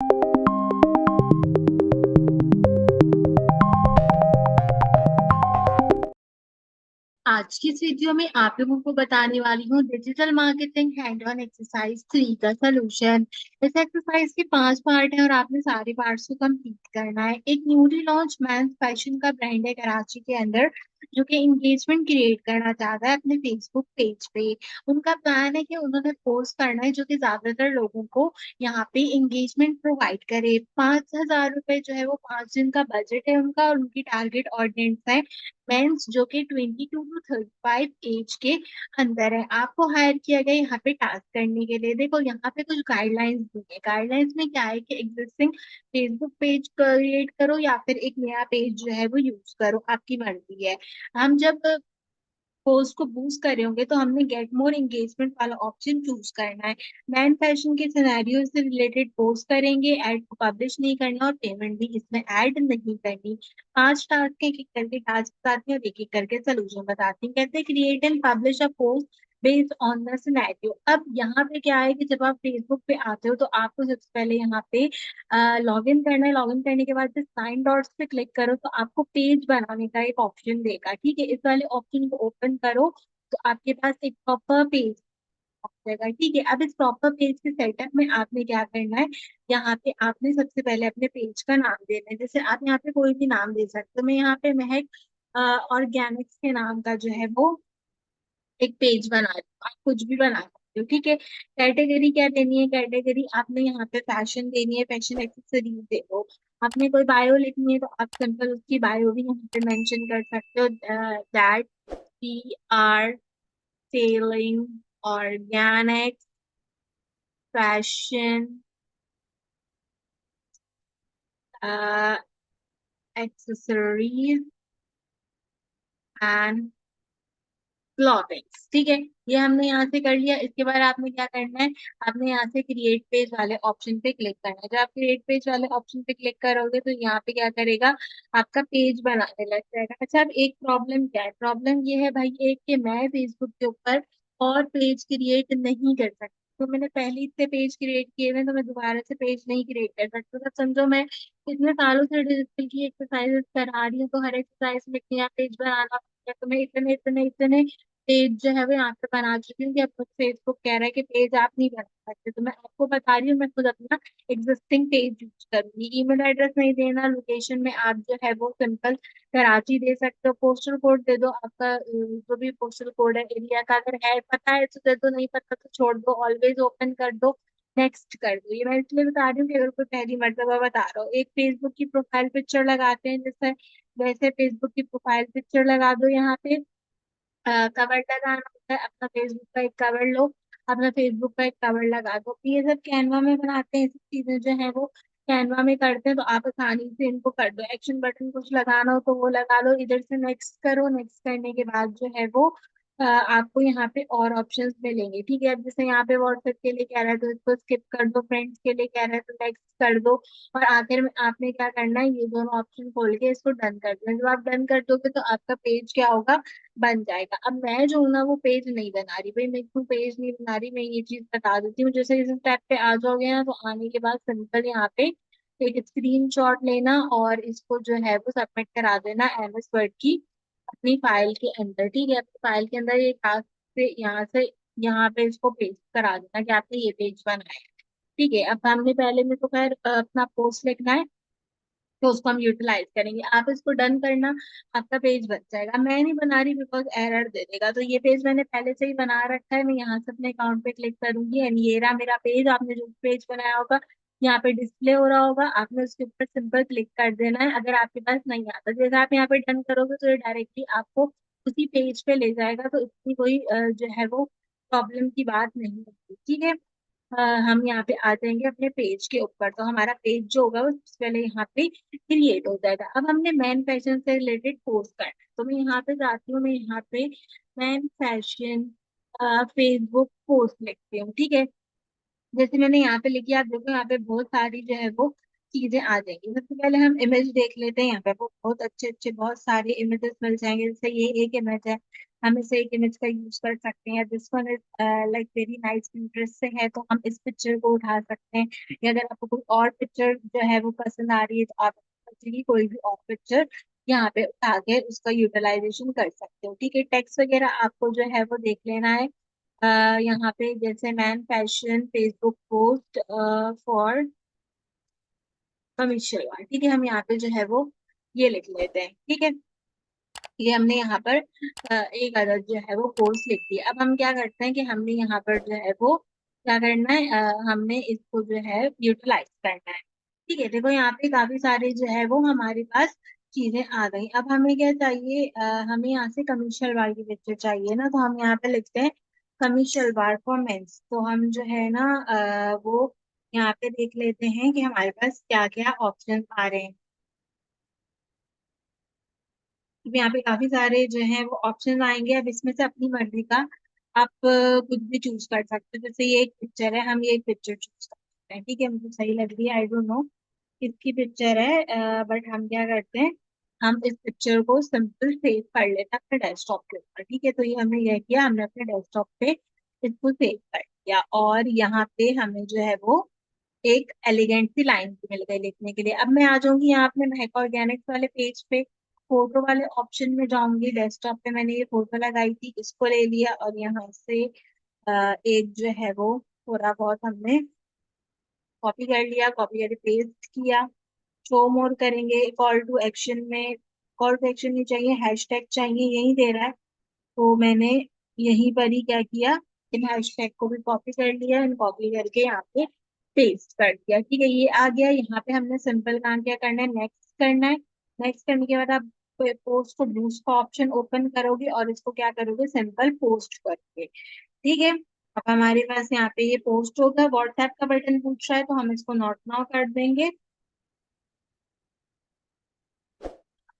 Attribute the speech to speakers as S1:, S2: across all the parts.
S1: आज की इस वीडियो में आप लोगों को बताने वाली हूँ digital marketing hand on exercise 3 का सोल्यूशन। इस एक्सरसाइज के 5 पार्ट हैं और आपने सारे पार्ट्स को कंप्लीट करना है। एक न्यूली लॉन्च मेंस फैशन का ब्रांड है कराची के अंदर, जो कि एंगेजमेंट क्रिएट करना चाहता है अपने फेसबुक पेज पे। उनका प्लान है कि उन्होंने पोस्ट करना है जो कि ज्यादातर लोगों को यहाँ पे एंगेजमेंट प्रोवाइड करे। 5,000 रुपए जो है वो 5 दिन का बजट है उनका, और उनकी टारगेट ऑडियंस है मेंस जो कि 22 to 35 एज के अंदर है। आपको हायर किया गया यहाँ पे टास्क करने के लिए। देखो यहाँ पे कुछ गाइडलाइंस दी है। गाइडलाइंस में क्या है कि एग्जिस्टिंग फेसबुक पेज क्रिएट करो या फिर एक नया पेज जो है वो यूज करो, आपकी मर्जी है। हम जब पोस्ट को बूस्ट कर रहे होंगे तो हमने गेट मोर एंगेजमेंट वाला ऑप्शन चूज करना है। मैन फैशन के सिनेरियो से रिलेटेड पोस्ट करेंगे, एड को पब्लिश नहीं करना और पेमेंट भी इसमें ऐड नहीं करनी। 5 टास्क के एक एक करके टास्क बताती हूँ और एक एक करके सोल्यूशन बताती हूँ। कहते हैं create and publish a post based on the scenario. अब यहाँ पे क्या है कि जब आप फेसबुक पे आते हो तो आपको सबसे पहले यहाँ पे लॉग इन करना है। लॉग इन करने के बाद जब 9 डॉट्स पे क्लिक करो तो आपको पेज बनाने का एक ऑप्शन देगा। ठीक है, इस वाले ऑप्शन को ओपन करो तो आपके पास एक प्रॉपर पेज जाएगा। ठीक है, अब इस प्रॉपर पेज के सेटअप में आपने क्या करना है, यहाँ पे आपने सबसे पहले अपने पेज का नाम देना है। जैसे आप यहाँ पे कोई भी नाम दे सकते हो। मैं यहाँ पे महक ऑर्गेनिक्स के नाम का जो है वो एक पेज बना रही हूँ। आप कुछ भी बना सकते हो। ठीक है, कैटेगरी क्या देनी है, कैटेगरी आपने यहाँ पे फैशन देनी है, फैशन एक्सेसरीज दे दो। आपने कोई बायो लिखनी है तो आप सिंपल उसकी बायो भी यहाँ पे मेंशन कर सकते हो। That we are selling organic fashion accessories and clothings. ठीक है, ये हमने यहाँ से कर लिया। इसके बाद आपने क्या करना है, आपने यहाँ से क्रिएट पेज वाले ऑप्शन पे क्लिक करना है। जब आप क्रिएट पेज वाले ऑप्शन पे क्लिक करोगे तो यहाँ पे क्या करेगा, आपका पेज बनाने लग जाएगा। अच्छा, अब एक प्रॉब्लम क्या है, प्रॉब्लम ये है भाई एक कि मैं फेसबुक के ऊपर और पेज क्रिएट नहीं कर सकती। तो मैंने पहले इतने पेज क्रिएट किए हुए हैं, तो मैं दोबारा से पेज नहीं क्रिएट कर सकती। तो समझो मैं इतने सालों से डिजिटल की एक्सरसाइजेस करा रही हूँ, तो हर एक्सरसाइज में नया पेज बनाना पड़ता है। तो मैं इतने इतने इतने पेज जो है वो यहाँ पे बना चुकी हूँ कि अब फेसबुक कह रहा है कि पेज आप नहीं बना सकते। तो मैं आपको बता रही हूँ, मैं खुद अपना एग्जिस्टिंग पेज यूज करूंगी। ईमेल एड्रेस नहीं देना। लोकेशन में आप जो है वो सिंपल कराची दे सकते हो। पोस्टल कोड दे दो आपका, जो भी पोस्टल कोड है एरिया का, अगर है पता है तो दे दो, नहीं पता तो छोड़ दो। ऑलवेज ओपन कर दो, नेक्स्ट कर दो। ये मैं इसलिए बता रही हूँ कि अगर कोई पहली मर्तबा बता रहा हो। एक फेसबुक की प्रोफाइल पिक्चर लगाते हैं जैसे, वैसे फेसबुक की प्रोफाइल पिक्चर लगा दो। यहाँ पे कवर लगाना होता है, अपना फेसबुक का एक कवर लो, अपना फेसबुक का एक कवर लगा दो। ये सब कैनवा में बनाते हैं, ये सब चीजें जो है वो कैनवा में करते हैं। तो आप आसानी से इनको कर दो। एक्शन बटन कुछ लगाना हो तो वो लगा लो। इधर से नेक्स्ट करो, नेक्स्ट करने के बाद जो है वो आपको यहाँ पे और ऑप्शंस मिलेंगे। ठीक है, अब जैसे यहाँ पे व्हाट्सएप के लिए कह रहा है तो इसको स्किप कर दो, फ्रेंड्स के लिए कह रहा है तो नेक्स्ट कर दो। और आखिर में आपने क्या करना है, ये दोनों ऑप्शन खोल के इसको डन कर देना। जब आप डन कर दोगे तो आपका पेज क्या होगा, बन जाएगा। अब मैं जो हूं ना वो पेज नहीं बना रही भाई, मैं क्यों पेज नहीं बना रही, मैं ये चीज बता देती हूँ। जैसे इस स्टेप पे आ जाओगे ना तो आने के बाद सिंपल यहाँ पे एक स्क्रीनशॉट लेना और इसको जो है वो सबमिट करा देना एमएस वर्ड की अपनी फाइल के अंदर। ठीक है, अपनी फाइल के अंदर ये टास्क से यहाँ पे इसको पेस्ट करा देना कि आपने ये पेज बनाया है। ठीक है, अब हमने पहले में तो खैर अपना पोस्ट लिखना है, तो उसको हम यूटिलाइज करेंगे। आप इसको डन करना, आपका पेज बन जाएगा। मैं नहीं बना रही बिकॉज एरर दे देगा। तो ये पेज मैंने पहले से ही बना रखा है। मैं यहाँ से अपने अकाउंट पे क्लिक करूंगी एंड ये रहा मेरा पेज। आपने जो पेज बनाया होगा यहाँ पे डिस्प्ले हो रहा होगा, आपने उसके ऊपर सिंपल क्लिक कर देना है। अगर आपके पास नहीं आता, जैसे आप यहाँ पे डन करोगे तो ये डायरेक्टली आपको उसी पेज पे ले जाएगा। तो इसकी कोई जो है वो प्रॉब्लम की बात नहीं होगी। ठीक है, हम यहाँ पे आ जाएंगे अपने पेज के ऊपर। तो हमारा पेज जो होगा वो सबसे पहले यहाँ पे क्रिएट हो जाएगा। अब हमने मैन फैशन से रिलेटेड पोस्ट करना है, तो मैं यहाँ पे जाती हूँ। मैं यहाँ पे मैन फैशन फेसबुक पोस्ट लिखती हूँ। ठीक है, जैसे मैंने यहाँ पे लिखी, आप देखो यहाँ पे बहुत सारी जो है वो चीजें आ जाएंगी। सबसे पहले हम इमेज देख लेते हैं। यहाँ पे वो बहुत अच्छे अच्छे बहुत सारे इमेजेस मिल जाएंगे। जैसे ये एक इमेज है, हम इसे एक इमेज का यूज कर सकते हैं। This one is like very nice, interest से है तो हम इस पिक्चर को उठा सकते हैं। या अगर आपको कोई और पिक्चर जो है वो पसंद आ रही है तो आप की कोई भी और पिक्चर यहाँ पे उठा के उसका यूटिलाइजेशन कर सकते हो। ठीक है, टेक्स्ट वगैरह आपको जो है वो देख लेना है। यहाँ पे जैसे man fashion Facebook post for commercial वाला, ठीक है, हम यहाँ पे जो है वो ये लिख लेते हैं। ठीक है, ये हमने यहाँ पर एक अदद जो है वो कोर्स लिख दिया। अब हम क्या करते हैं कि हमने यहाँ पर जो है वो क्या करना है, हमने इसको जो है यूटिलाइज करना है। ठीक है, देखो यहाँ पे काफी सारे जो है वो हमारे पास चीजें आ गई। अब हमें क्या चाहिए, हमें यहाँ से कमर्शियल वार की पिक्चर चाहिए ना, तो हम यहाँ पे लिखते हैं कमर्शियल वार फॉर मेंस। तो हम जो है ना वो यहाँ पे देख लेते हैं कि हमारे पास क्या क्या ऑप्शन आ रहे हैं। अब यहाँ पे काफी सारे जो है वो ऑप्शन आएंगे। अब इसमें से अपनी मर्जी का आप कुछ भी चूज कर सकते हो। जैसे ये एक पिक्चर है, हम ये एक पिक्चर चूज कर सकते हैं। ठीक है, मुझे सही लग रही है, आई डोंट नो किसकी पिक्चर है, बट हम क्या करते हैं, हम इस पिक्चर को सिंपल सेव कर लेते हैं अपने डेस्कटॉप के ऊपर। ठीक है, तो ये हमने यह किया, हमने अपने डेस्कटॉप पे इसको सेव कर दिया। और यहाँ पे हमें जो है वो एक एलिगेंट सी लाइन मिल गई लिखने के लिए। अब मैं आ जाऊंगी यहाँ अपने महक ऑर्गेनिक्स वाले पेज पे, फोटो वाले ऑप्शन में जाऊंगी। डेस्कटॉप पे मैंने ये फोटो लगाई थी, इसको ले लिया और यहाँ से एक जो है वो थोड़ा बहुत हमने कॉपी कर लिया, कॉपी करके पेस्ट किया। शो मोर करेंगे, कॉल टू एक्शन में कॉल टू एक्शन नहीं चाहिए, हैशटैग चाहिए, यही दे रहा है। तो मैंने यहीं पर ही क्या किया, इन हैशटैग को भी कॉपी कर लिया, इन कॉपी करके यहाँ पे पेस्ट कर दिया। ठीक है, ये आ गया। यहाँ पे हमने सिंपल काम क्या करना है, नेक्स्ट करना है। नेक्स्ट करने के बाद आप पोस्ट को बूस्ट का ऑप्शन ओपन करोगे और इसको क्या करोगे, सिंपल पोस्ट करके। ठीक है, अब हमारे पास यहाँ पे ये पोस्ट होगा। व्हाट्सएप का बटन पूछ रहा है तो हम इसको नॉट नाउ कर देंगे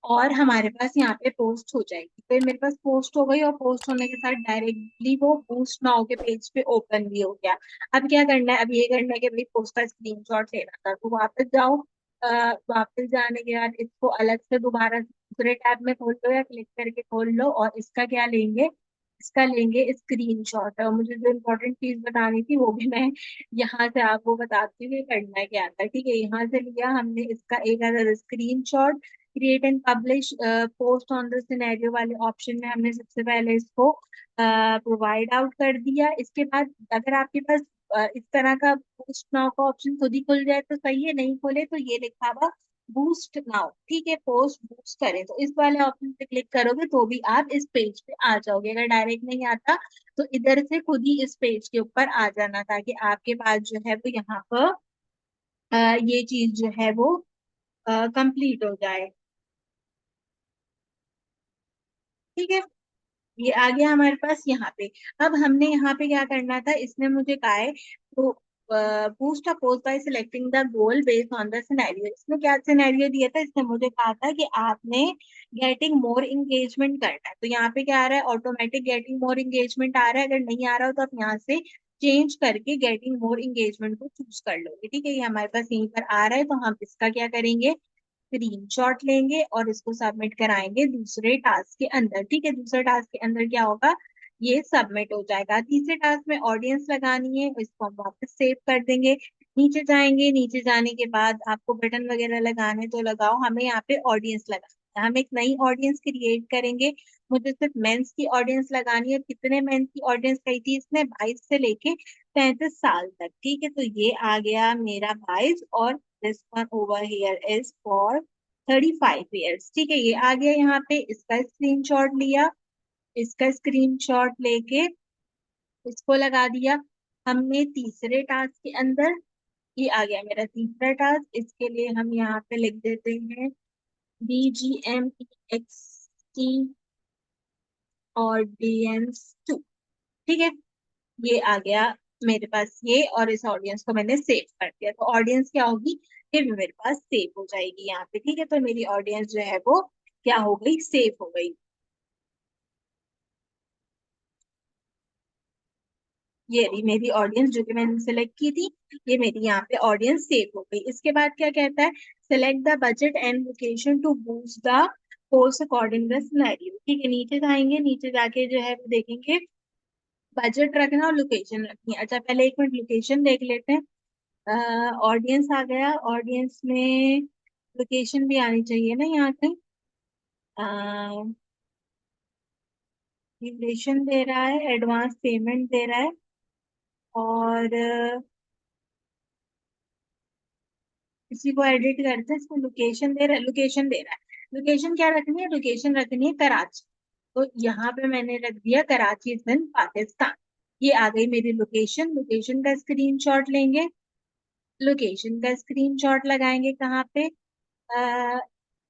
S1: और हमारे पास यहाँ पे पोस्ट हो जाएगी। तो ये मेरे पास पोस्ट हो गई और पोस्ट होने के साथ डायरेक्टली वो बूस्ट नाउ के पेज पे ओपन भी हो गया। अब क्या करना है, अब ये करना है कि भाई पोस्ट का स्क्रीनशॉट लेना था, तो वापस जाओ। वापस जाने के बाद इसको अलग से दोबारा दूसरे टैब में खोल लो या क्लिक करके खोल लो और इसका क्या लेंगे, इसका लेंगे स्क्रीनशॉट। और मुझे जो इम्पोर्टेंट चीज बतानी थी वो भी मैं यहाँ से आपको बताती हूँ कि करना क्या था। ठीक है, यहाँ से लिया हमने इसका एक other screenshot, create and publish post on the scenario वाले ऑप्शन में हमने सबसे पहले इसको प्रोवाइड आउट कर दिया। इसके बाद अगर आपके पास इस तरह का बूस्ट नाउ का ऑप्शन खुद ही खुल जाए तो सही है, नहीं खोले तो ये लिखा हुआ बूस्ट नाउ, ठीक है, पोस्ट बूस्ट करें तो इस वाले ऑप्शन पे क्लिक करोगे तो भी आप इस पेज पे आ जाओगे। अगर डायरेक्ट नहीं आता तो इधर से खुद ही इस पेज के ऊपर आ जाना ताकि आपके पास जो है वो यहाँ पर ये चीज जो है वो कंप्लीट हो जाए। ठीक है, ये आ गया हमारे पास यहाँ पे। अब हमने यहाँ पे क्या करना था, इसने मुझे कहा है तो boost a post bye selecting the goal based on the scenario. इसमें क्या सिनेरियो दिया था, इसने मुझे कहा था कि आपने गेटिंग मोर इंगेजमेंट करना है। तो यहाँ पे क्या आ रहा है, ऑटोमेटिक गेटिंग मोर इंगेजमेंट आ रहा है। अगर नहीं आ रहा हो तो आप यहाँ से चेंज करके गेटिंग मोर इंगेजमेंट को चूज कर लोगे। ठीक है, ये हमारे पास यहीं पर आ रहा है तो हम इसका क्या करेंगे, स्क्रीनशॉट लेंगे और इसको सबमिट कराएंगे दूसरे टास्क के अंदर। ठीक है, दूसरे टास्क के अंदर क्या होगा, ये सबमिट हो जाएगा। तीसरे टास्क में ऑडियंस लगानी है, इसको हम वापस सेव कर देंगे। नीचे जाएंगे, नीचे जाने के बाद आपको बटन वगैरह लगाने तो लगाओ, हमें यहाँ पे ऑडियंस लगाना है। हम एक नई ऑडियंस क्रिएट करेंगे। मुझे सिर्फ मेंस की ऑडियंस लगानी है। कितने मेंस की ऑडियंस कही थी इसने, 22 से लेके 35 साल तक। ठीक है, तो ये आ गया मेरा 22 और this one over here is for 35 years. ठीक है, ये आ गया यहाँ पे, इसका स्क्रीनशॉट लिया, इसका स्क्रीनशॉट लेके इसको लगा दिया हमने तीसरे टास्क के अंदर। ये आ गया मेरा तीसरा टास्क, इसके लिए हम यहाँ पे लिख देते हैं DGMEXT और DNS2। ठीक है, ये आ गया मेरे पास ये, और इस ऑडियंस को मैंने सेव कर दिया। तो ऑडियंस क्या होगी, ये भी मेरे पास सेव हो जाएगी यहाँ पे। ठीक है, तो मेरी ऑडियंस जो है वो क्या हो गई, सेव हो गई। ये रही मेरी ऑडियंस जो कि मैंने सिलेक्ट की थी, ये मेरी यहाँ पे ऑडियंस सेव हो गई। इसके बाद क्या कहता है, select the budget and location to boost the post according the scenario. ठीक है, नीचे जाएंगे, नीचे जाके जो है वो देखेंगे बजट रखना और लोकेशन रखनी है। अच्छा पहले एक मिनट लोकेशन देख लेते हैं। ऑडियंस आ गया, ऑडियंस में लोकेशन भी आनी चाहिए ना यहाँ पे। ड्यूरेशन दे रहा है, एडवांस पेमेंट दे रहा है, और इसी को एडिट करते हैं, इसको लोकेशन दे रहा है, लोकेशन दे रहा है। लोकेशन क्या रखनी है, लोकेशन रखनी है कराची। तो यहाँ पे मैंने रख दिया कराची इज इन पाकिस्तान। ये आ गई मेरी लोकेशन। लोकेशन का स्क्रीनशॉट लेंगे, लोकेशन का स्क्रीनशॉट लगाएंगे कहाँ पे, आ,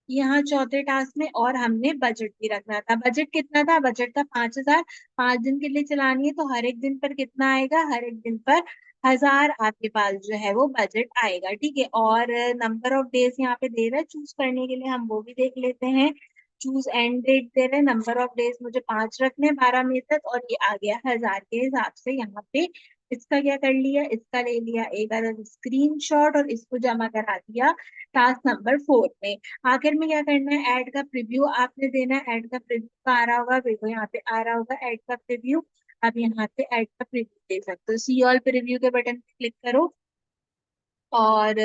S1: यहाँ चौथे टास्क में। और हमने बजट भी रखना था, बजट कितना था, बजट था 5,000। 5 दिन के लिए चलानी है तो हर एक दिन पर कितना आएगा, हर एक दिन पर 1,000 आपके पास जो है वो बजट आएगा। ठीक है, और नंबर ऑफ डेज यहाँ पे दे रहा है चूज करने के लिए, हम वो भी देख लेते हैं। चूज एंड डेट दे रहे हैं, नंबर ऑफ डेज मुझे 5 रखने, 12 मई तक, और ये आ गया 1,000 के हिसाब से यहाँ पे। इसका क्या कर लिया, इसका ले लिया एक अलग स्क्रीन शॉट और इसको जमा करा दिया टास्क नंबर 4 में। आखिर में क्या करना है, ऐड का प्रीव्यू आपने देना है। ऐड का प्रीव्यू का आ रहा होगा, देखो यहाँ पे आ रहा होगा ऐड का प्रीव्यू। अब यहाँ पे ऐड का प्रीव्यू दे सकते हो, सी ऑल प्रीव्यू के बटन पे क्लिक करो, और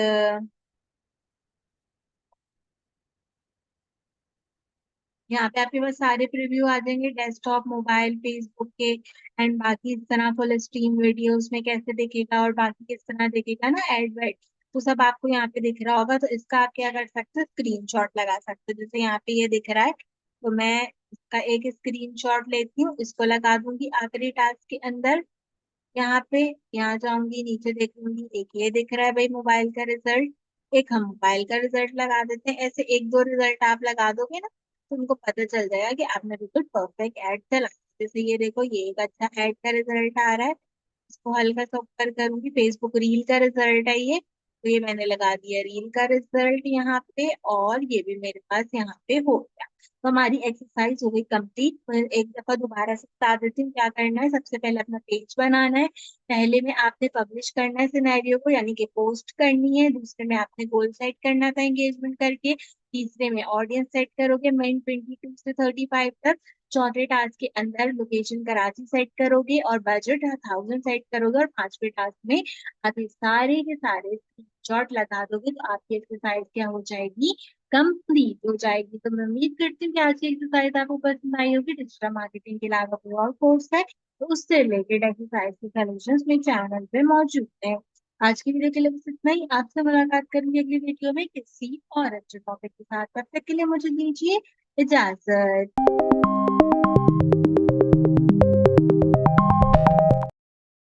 S1: यहाँ पे आपके पास सारे प्रीव्यू आ जाएंगे, डेस्कटॉप, मोबाइल, फेसबुक के, एंड बाकी इस तरह फुल स्ट्रीम वीडियोस में कैसे दिखेगा और बाकी किस तरह दिखेगा ना एड वेड, तो सब आपको यहाँ पे दिख रहा होगा। तो इसका आप क्या कर सकते हो, स्क्रीनशॉट लगा सकते हो। जैसे यहाँ पे ये दिख रहा है, तो मैं इसका एक स्क्रीनशॉट लेती हूँ, इसको लगा दूंगी आखिरी टास्क के अंदर। यहाँ पे, यहाँ जाऊंगी, नीचे देखूंगी, एक ये दिख रहा है भाई मोबाइल का रिजल्ट, एक हम मोबाइल का रिजल्ट लगा देते हैं। ऐसे एक दो रिजल्ट आप लगा दोगे ना, तो उनको पता चल जाएगा कि आपने बिल्कुल परफेक्ट ऐड चला। जैसे ये देखो, ये एक अच्छा ऐड का रिजल्ट आ रहा है, इसको हल्का सा ऊपर करूंगी, फेसबुक रील का रिजल्ट है ये, तो ये मैंने लगा दिया रील का रिजल्ट यहाँ पे, और ये भी मेरे पास यहाँ पे हो गया। तो हमारी एक्सरसाइज हो गई कंप्लीट। फिर एक दफा दोबारा से बता देती हूँ क्या करना है। सबसे पहले अपना पेज बनाना है, पहले में आपने पब्लिश करना है सिनेरियो को, यानी कि पोस्ट करनी है। दूसरे में आपने गोल सेट करना था एंगेजमेंट करके। तीसरे में ऑडियंस सेट करोगे मेन 22 से 35 तक। चौथे टास्क के अंदर लोकेशन कराची सेट करोगे और बजट 1,000 सेट करोगे, और पांचवे टास्क में आप ये सारे के सारे शॉट लगा दोगे, तो आपकी एक्सरसाइज क्या हो जाएगी, कंप्लीट हो जाएगी। तो मैं उम्मीद करती हूँ कि आज की एक्सरसाइज आपको पसंद आई होगी। डिजिटल मार्केटिंग के अलावा कोई और कोर्स है तो उससे रिलेटेड एक्सरसाइज के सॉल्यूशंस मेरे चैनल पे मौजूद है। आज की वीडियो के लिए बस इतना ही। आपसे मुलाकात करूंगी अगली वीडियो में किसी और अच्छे टॉपिक के साथ। तब तक के लिए मुझे दीजिए इजाजत।